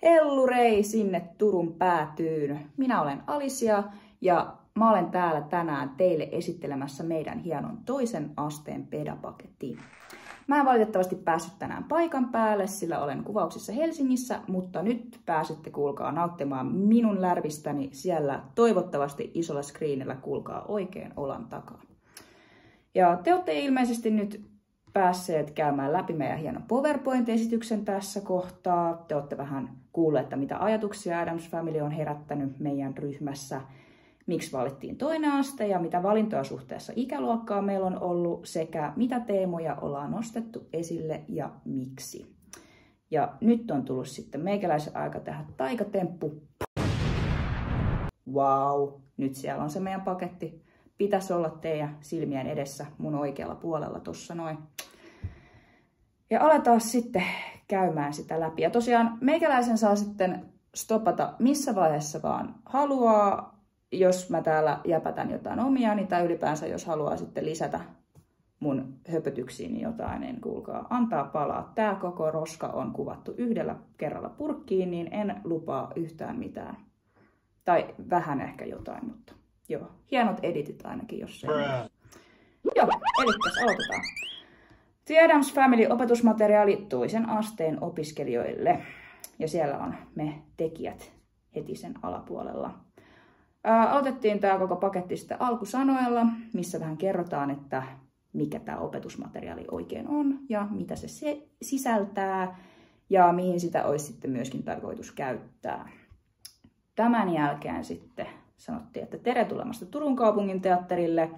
Hellurei sinne Turun päätyyn. Minä olen Alicia ja mä olen täällä tänään teille esittelemässä meidän hienon toisen asteen pedapaketin. Mä en valitettavasti päässyt tänään paikan päälle, sillä olen kuvauksissa Helsingissä, mutta nyt pääsette kuulkaa nauttimaan minun lärvistäni siellä toivottavasti isolla screenillä kuulkaa oikein olan takaa. Ja te olette ilmeisesti nyt päässeet käymään läpi meidän hienon PowerPoint-esityksen tässä kohtaa. Te olette vähän kuulleet, että mitä ajatuksia Addams Family on herättänyt meidän ryhmässä, miksi valittiin toinen aste ja mitä valintoja suhteessa ikäluokkaa meillä on ollut sekä mitä teemoja ollaan nostettu esille ja miksi. Ja nyt on tullut sitten meikäläisen aika tehdä taikatemppu. Wow, nyt siellä on se meidän paketti. Pitäisi olla teidän silmien edessä mun oikealla puolella tossa noin. Ja aletaan sitten käymään sitä läpi. Ja tosiaan meikäläisen saa sitten stopata missä vaiheessa vaan haluaa, jos mä täällä jäpätän jotain omiani tai ylipäänsä jos haluaa sitten lisätä mun höpötyksiin jotain, niin kuulkaa, antaa palaa. Tää koko roska on kuvattu yhdellä kerralla purkkiin, niin en lupaa yhtään mitään. Tai vähän ehkä jotain, mutta joo, hienot editit ainakin, jos se on. Joo, elikkäs aloitetaan. The Addams Family opetusmateriaali toisen asteen opiskelijoille. Ja siellä on me tekijät heti sen alapuolella. Aloitettiin tämä koko paketti sitten alkusanoilla, missä vähän kerrotaan, että mikä tämä opetusmateriaali oikein on ja mitä se sisältää ja mihin sitä olisi sitten myöskin tarkoitus käyttää. Tämän jälkeen sitten sanottiin, että tervetulemasta Turun kaupunginteatterille.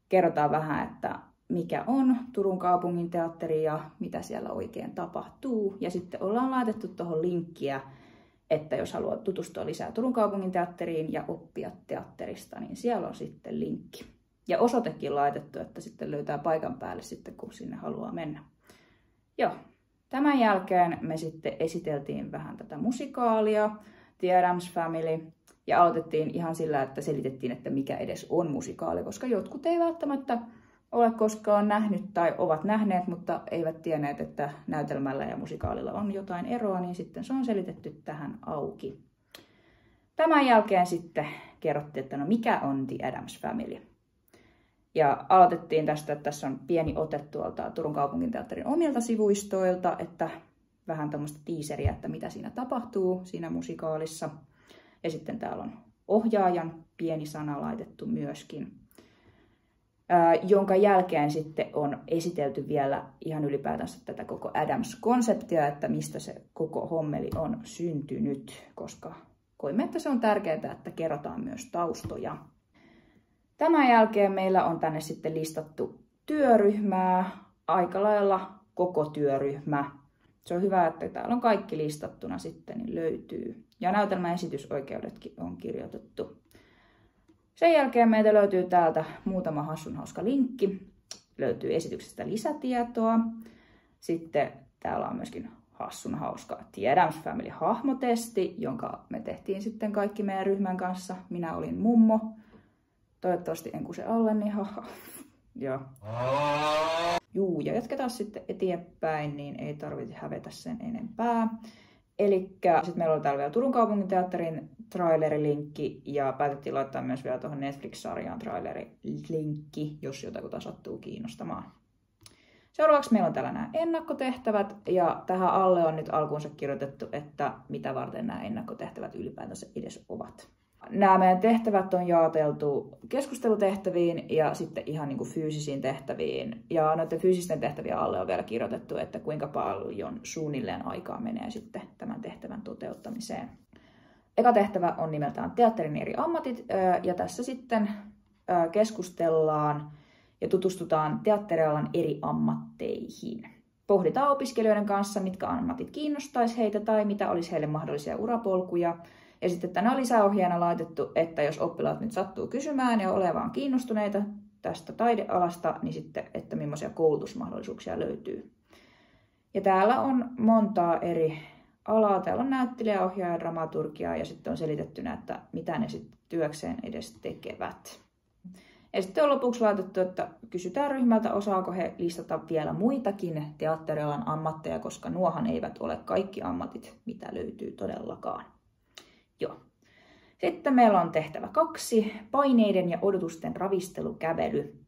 Kerrotaan vähän, että mikä on Turun kaupunginteatteri ja mitä siellä oikein tapahtuu. Ja sitten ollaan laitettu tuohon linkkiä, että jos haluaa tutustua lisää Turun kaupunginteatteriin ja oppia teatterista, niin siellä on sitten linkki. Ja osoitekin laitettu, että sitten löytää paikan päälle sitten, kun sinne haluaa mennä. Joo, tämän jälkeen me sitten esiteltiin vähän tätä musikaalia, The Addams Family, ja aloitettiin ihan sillä, että selitettiin, että mikä edes on musikaali, koska jotkut ei välttämättä ole koskaan nähnyt tai ovat nähneet, mutta eivät tienneet, että näytelmällä ja musikaalilla on jotain eroa, niin sitten se on selitetty tähän auki. Tämän jälkeen sitten kerrottiin, että no mikä on The Addams Family. Ja aloitettiin tästä, että tässä on pieni ote tuolta Turun kaupunginteatterin omilta sivuistoilta, että vähän tämmöistä teaseria, että mitä siinä tapahtuu siinä musikaalissa. Ja sitten täällä on ohjaajan pieni sana laitettu myöskin, jonka jälkeen sitten on esitelty vielä ihan ylipäätänsä tätä koko Addams-konseptia, että mistä se koko hommeli on syntynyt, koska koimme, että se on tärkeää, että kerrotaan myös taustoja. Tämän jälkeen meillä on tänne sitten listattu työryhmää, aika lailla koko työryhmä. Se on hyvä, että täällä on kaikki listattuna sitten, niin löytyy. Ja näytelmän esitysoikeudetkin on kirjoitettu. Sen jälkeen meiltä löytyy täältä muutama hassun hauska linkki. Löytyy esityksestä lisätietoa. Sitten täällä on myöskin hassun hauska The Addams Family hahmotesti, jonka me tehtiin sitten kaikki meidän ryhmän kanssa. Minä olin mummo. Toivottavasti en kuse alle, niin haha. Joo. Juu, ja jatketaan sitten eteenpäin, niin ei tarvitse hävetä sen enempää. Elikkä sitten meillä oli täällä vielä Turun kaupunginteatterin trailerilinkki ja päätettiin laittaa myös vielä tuohon Netflix-sarjaan trailerilinkki, jos jotakuta sattuu kiinnostamaan. Seuraavaksi meillä on täällä nämä ennakkotehtävät ja tähän alle on nyt alkuunsa kirjoitettu, että mitä varten nämä ennakkotehtävät ylipäätänsä edes ovat. Nämä meidän tehtävät on jaoteltu keskustelutehtäviin ja sitten ihan niin kuin fyysisiin tehtäviin. Ja noiden fyysisten tehtävien alle on vielä kirjoitettu, että kuinka paljon suunnilleen aikaa menee sitten tämän tehtävän toteuttamiseen. Eka tehtävä on nimeltään Teatterin eri ammatit ja tässä sitten keskustellaan ja tutustutaan teatterialan eri ammatteihin. Pohditaan opiskelijoiden kanssa, mitkä ammatit kiinnostaisi heitä tai mitä olisi heille mahdollisia urapolkuja. Ja sitten tänne on lisäohjeena laitettu, että jos oppilaat nyt sattuu kysymään ja olemaan kiinnostuneita tästä taidealasta, niin sitten, että millaisia koulutusmahdollisuuksia löytyy. Ja täällä on montaa eri alaa. Täällä on näyttelijä, ohjaaja, dramaturgia ja sitten on selitettynä, että mitä ne sitten työkseen edes tekevät. Ja sitten on lopuksi laitettu, että kysytään ryhmältä, osaako he listata vielä muitakin teatterialan ammatteja, koska nuohan eivät ole kaikki ammatit, mitä löytyy todellakaan. Joo. Sitten meillä on tehtävä 2, paineiden ja odotusten ravistelukävely.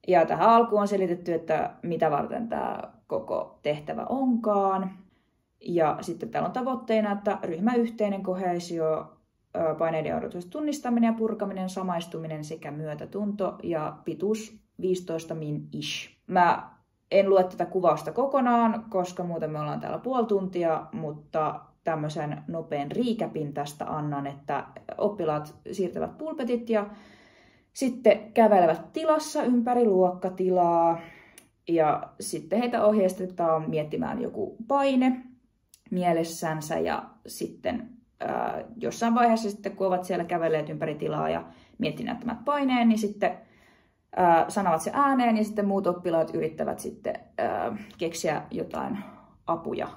Ja tähän alkuun on selitetty, että mitä varten tämä koko tehtävä onkaan. Ja sitten täällä on tavoitteena, että ryhmäyhteinen koheesio, paineiden ja odotusten tunnistaminen ja purkaminen, samaistuminen sekä myötätunto ja pituus 15 min-ish. Mä en lue tätä kuvausta kokonaan, koska muuten me ollaan täällä puoli tuntia, mutta tämmöisen nopean riikäpin tästä annan, että oppilaat siirtävät pulpetit ja sitten kävelevät tilassa ympäri luokkatilaa ja sitten heitä ohjeistetaan miettimään joku paine mielessänsä ja sitten jossain vaiheessa sitten kun ovat siellä kävelleet ympäri tilaa ja miettineet tämän paineen, niin sitten sanovat se ääneen ja sitten muut oppilaat yrittävät sitten keksiä jotain apuja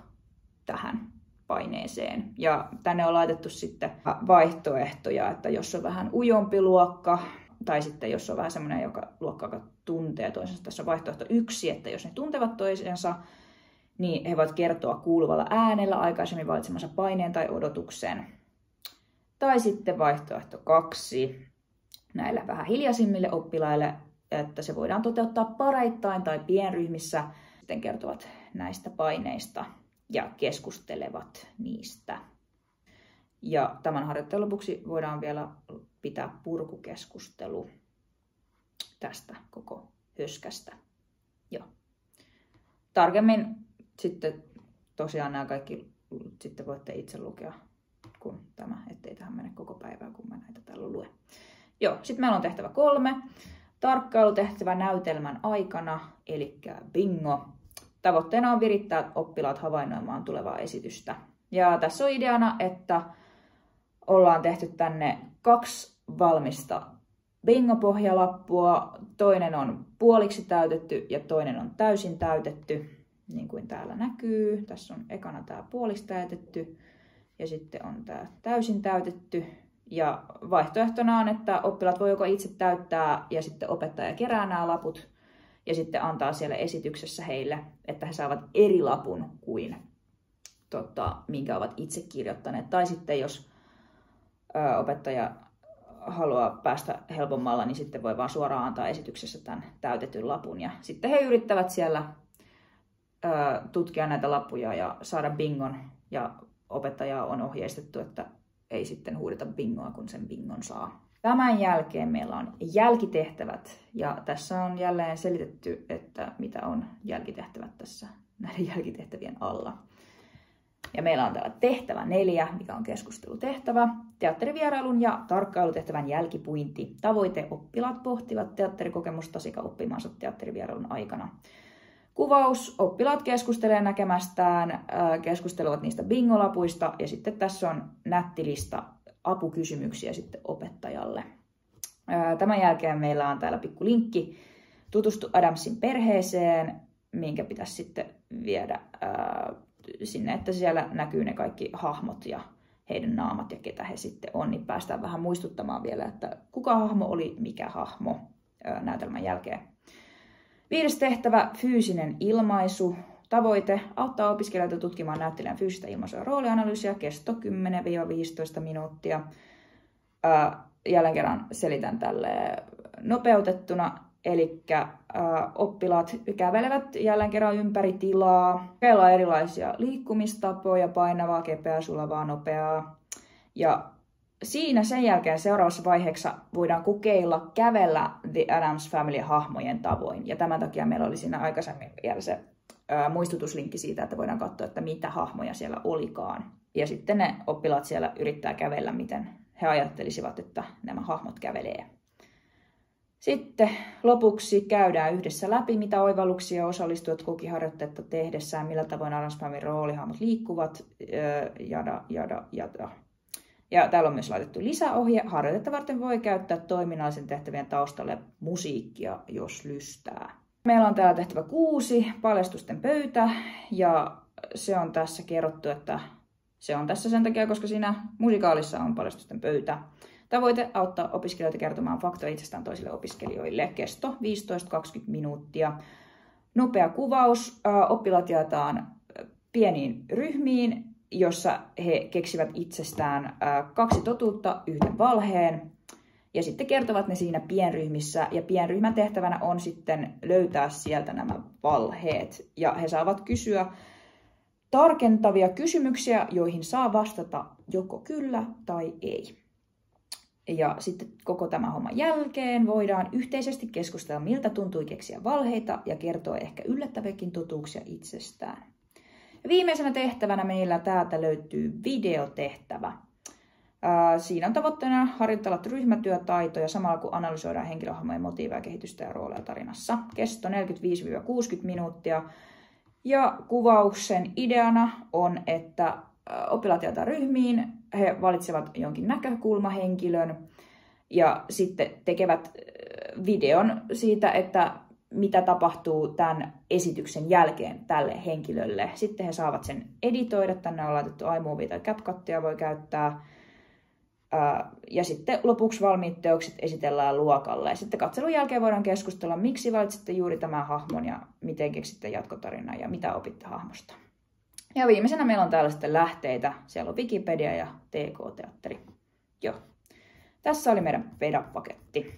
tähän paineeseen. Ja tänne on laitettu sitten vaihtoehtoja, että jos on vähän ujompi luokka, tai sitten jos on vähän semmoinen, joka luokka tuntee toisensa. Tässä on vaihtoehto 1, että jos ne tuntevat toisensa, niin he voivat kertoa kuuluvalla äänellä aikaisemmin valitsemansa paineen tai odotuksen. Tai sitten vaihtoehto 2, näille vähän hiljaisimmille oppilaille, että se voidaan toteuttaa pareittain tai pienryhmissä, sitten kertovat näistä paineista ja keskustelevat niistä. Ja tämän harjoittelun lopuksi voidaan vielä pitää purkukeskustelu tästä koko höskästä. Joo. Tarkemmin sitten tosiaan nämä kaikki sitten voitte itse lukea, kun ettei tähän mene koko päivää, kun mä näitä täällä luen. Joo, sitten meillä on tehtävä 3. Tarkkailutehtävä näytelmän aikana, eli bingo. Tavoitteena on virittää oppilaat havainnoimaan tulevaa esitystä. Ja tässä on ideana, että ollaan tehty tänne 2 valmista bingo-pohjalappua. Toinen on puoliksi täytetty ja toinen on täysin täytetty, niin kuin täällä näkyy. Tässä on ekana tämä puoliksi täytetty ja sitten on tämä täysin täytetty. Ja vaihtoehtona on, että oppilaat voi joko itse täyttää ja sitten opettaja kerää nämä laput ja sitten antaa siellä esityksessä heille, että he saavat eri lapun kuin minkä ovat itse kirjoittaneet. Tai sitten jos opettaja haluaa päästä helpommalla, niin sitten voi vaan suoraan antaa esityksessä tämän täytetyn lapun. Ja sitten he yrittävät siellä tutkia näitä lappuja ja saada bingon. Ja opettaja on ohjeistettu, että ei sitten huudeta bingoa, kun sen bingon saa. Tämän jälkeen meillä on jälkitehtävät. Ja tässä on jälleen selitetty, että mitä on jälkitehtävät tässä näiden jälkitehtävien alla. Ja meillä on täällä tehtävä 4, mikä on keskustelutehtävä, teatterivierailun ja tarkkailutehtävän jälkipuinti. Tavoite: oppilaat pohtivat teatterikokemusta sekä oppimansa teatterivierailun aikana. Kuvaus: oppilaat keskustelevat näkemästään, keskustelevat niistä bingolapuista ja sitten tässä on nätti lista apukysymyksiä sitten opettajalle. Tämän jälkeen meillä on täällä pikku linkki: tutustu Adamsin perheeseen, minkä pitäisi sitten viedä sinne, että siellä näkyy ne kaikki hahmot ja heidän naamat ja ketä he sitten on, niin päästään vähän muistuttamaan vielä, että kuka hahmo oli mikä hahmo näytelmän jälkeen. 5. tehtävä: fyysinen ilmaisu. Tavoite: auttaa opiskelijoita tutkimaan näyttelijän fyysistä ilmaisua ja roolianalyysiä. Kesto 10-15 minuuttia. Jälleen kerran selitän tälle nopeutettuna. Eli oppilaat kävelevät jälleen kerran ympäri tilaa. Kokeillaan erilaisia liikkumistapoja, painavaa, kepeää, sulavaa, nopeaa. Ja siinä sen jälkeen seuraavassa vaiheessa voidaan kokeilla kävellä The Addams Family-hahmojen tavoin. Ja tämän takia meillä oli siinä aikaisemmin vielä se muistutuslinkki siitä, että voidaan katsoa, että mitä hahmoja siellä olikaan. Ja sitten ne oppilaat siellä yrittää kävellä, miten he ajattelisivat, että nämä hahmot kävelee. Sitten lopuksi käydään yhdessä läpi, mitä oivalluksia osallistujat koki harjoitteetta tehdessään, millä tavoin Addams Familyn roolihahmot liikkuvat, jada. Ja täällä on myös laitettu lisäohje. Harjoitetta varten voi käyttää toiminnallisen tehtävien taustalle musiikkia, jos lystää. Meillä on täällä tehtävä 6, paljastusten pöytä, ja se on tässä kerrottu, että se on tässä sen takia, koska siinä musikaalissa on paljastusten pöytä. Tavoite auttaa opiskelijoita kertomaan faktoja itsestään toisille opiskelijoille. Kesto 15-20 minuuttia. Nopea kuvaus. Oppilaat jaetaan pieniin ryhmiin, jossa he keksivät itsestään 2 totuutta, 1 valheen. Ja sitten kertovat ne siinä pienryhmissä. Ja pienryhmän tehtävänä on sitten löytää sieltä nämä valheet. Ja he saavat kysyä tarkentavia kysymyksiä, joihin saa vastata joko kyllä tai ei. Ja sitten koko tämän homman jälkeen voidaan yhteisesti keskustella, miltä tuntui keksiä valheita ja kertoa ehkä yllättäviäkin totuuksia itsestään. Ja viimeisenä tehtävänä meillä täältä löytyy videotehtävä. Siinä on tavoitteena harjoitella ryhmätyötaitoja samalla kun analysoidaan henkilöhahmojen motiiveja, kehitystä ja rooleja tarinassa. Kesto 45-60 minuuttia. Ja kuvauksen ideana on, että oppilaat jaetaan ryhmiin, he valitsevat jonkin näkökulmahenkilön ja sitten tekevät videon siitä, että mitä tapahtuu tämän esityksen jälkeen tälle henkilölle. Sitten he saavat sen editoida, tänne on laitettu iMovie tai CapCutia voi käyttää. Ja sitten lopuksi valmiit teokset esitellään luokalle. Sitten katselun jälkeen voidaan keskustella, miksi valitsitte juuri tämän hahmon ja miten keksitte jatkotarinan ja mitä opitte hahmosta. Ja viimeisenä meillä on täällä sitten lähteitä. Siellä on Wikipedia ja TK-teatteri. Joo. Tässä oli meidän PEDA-paketti.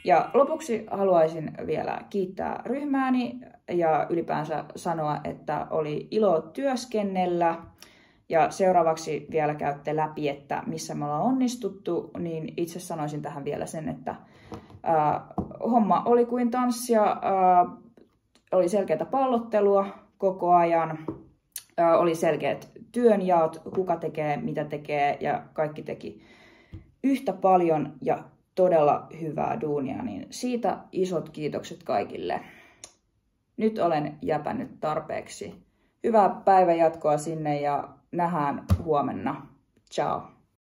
Ja lopuksi haluaisin vielä kiittää ryhmääni ja ylipäänsä sanoa, että oli ilo työskennellä. Ja seuraavaksi vielä käytte läpi, että missä me ollaan onnistuttu, niin itse sanoisin tähän vielä sen, että homma oli kuin tanssia, oli selkeää pallottelua koko ajan, oli selkeät työnjaot, kuka tekee, mitä tekee ja kaikki teki yhtä paljon ja todella hyvää duunia, niin siitä isot kiitokset kaikille. Nyt olen jäpännyt tarpeeksi. Hyvää päivänjatkoa sinne ja nähdään huomenna. Ciao.